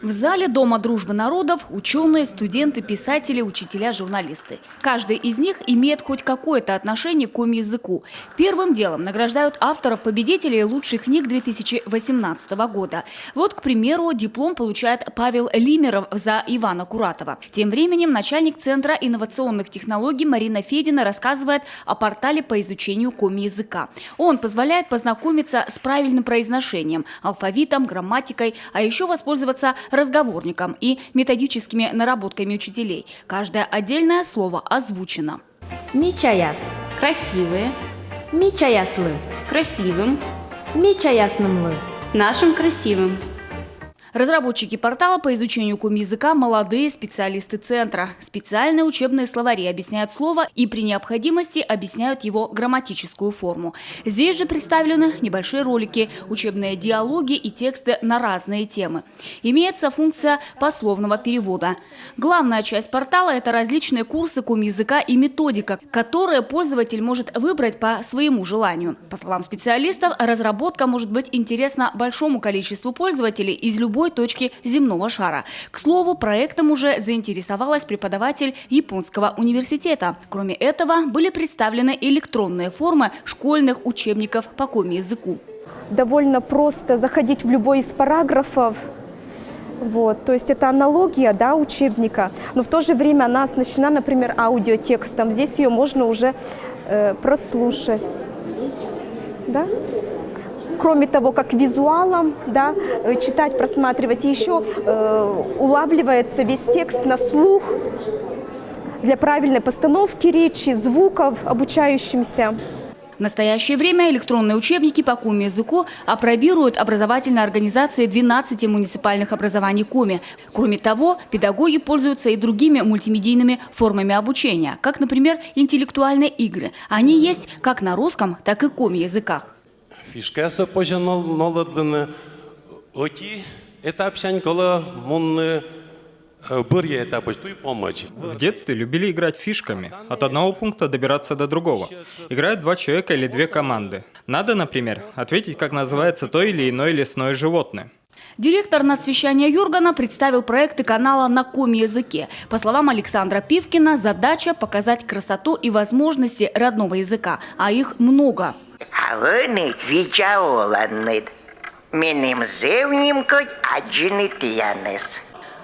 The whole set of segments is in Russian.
В зале Дома дружбы народов ученые, студенты, писатели, учителя, журналисты. Каждый из них имеет хоть какое-то отношение к коми-языку. Первым делом награждают авторов-победителей лучших книг 2018 года. Вот, к примеру, диплом получает Павел Лимеров за Ивана Куратова. Тем временем начальник Центра инновационных технологий Марина Федина рассказывает о портале по изучению коми-языка. Он позволяет познакомиться с правильным произношением, алфавитом, грамматикой, а еще воспользоваться разговорником и методическими наработками учителей. Каждое отдельное слово озвучено. Мичаяс. Красивые. Мичаяслы. Красивым. Мичаяснымлы. Нашим красивым. Разработчики портала по изучению коми-языка – молодые специалисты Центра. Специальные учебные словари объясняют слово и при необходимости объясняют его грамматическую форму. Здесь же представлены небольшие ролики, учебные диалоги и тексты на разные темы. Имеется функция пословного перевода. Главная часть портала – это различные курсы коми-языка и методика, которые пользователь может выбрать по своему желанию. По словам специалистов, разработка может быть интересна большому количеству пользователей из любой точки земного шара. К слову, проектом уже заинтересовалась преподаватель японского университета. Кроме этого, были представлены электронные формы школьных учебников по коми-языку. Довольно просто заходить в любой из параграфов. То есть это аналогия, да, учебника, но в то же время она оснащена, например, аудиотекстом. Здесь ее можно уже прослушать. Да? Кроме того, как визуалом, да, читать, просматривать, и еще улавливается весь текст на слух для правильной постановки речи, звуков обучающимся. В настоящее время электронные учебники по коми-языку апробируют образовательные организации 12 муниципальных образований коми. Кроме того, педагоги пользуются и другими мультимедийными формами обучения, как, например, интеллектуальные игры. Они есть как на русском, так и коми-языках. Фишкасы пожалуйста, оти это общение, когда мы В детстве любили играть фишками, от одного пункта добираться до другого. Играют два человека или две команды. Надо, например, ответить, как называется то или иное лесное животное. Директор нацвещания Юргана представил проекты канала на коми-языке. По словам Александра Пивкина, задача показать красоту и возможности родного языка, а их много.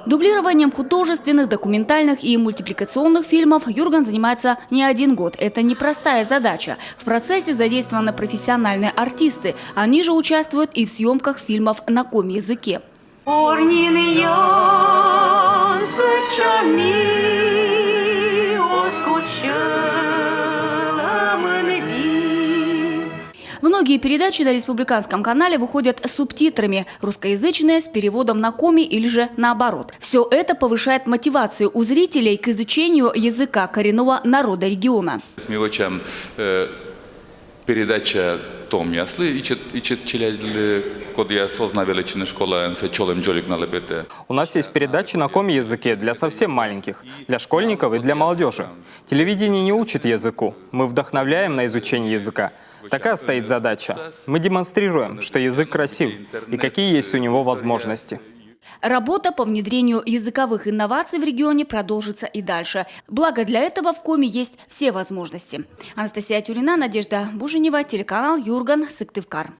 Дублированием художественных, документальных и мультипликационных фильмов Юрган занимается не один год. Это непростая задача. В процессе задействованы профессиональные артисты. Они же участвуют и в съемках фильмов на коми-языке. Многие передачи на республиканском канале выходят с субтитрами, русскоязычные с переводом на коми или же наоборот. Все это повышает мотивацию у зрителей к изучению языка коренного народа региона. Передача Том Ясли У нас есть передачи на коми-языке для совсем маленьких, для школьников и для молодежи. Телевидение не учит языку, мы вдохновляем на изучение языка. Такая стоит задача. Мы демонстрируем, что язык красив и какие есть у него возможности. Работа по внедрению языковых инноваций в регионе продолжится и дальше. Благо для этого в коми есть все возможности. Анастасия Тюрина, Надежда Буженева, телеканал Юрган, Сыктывкар.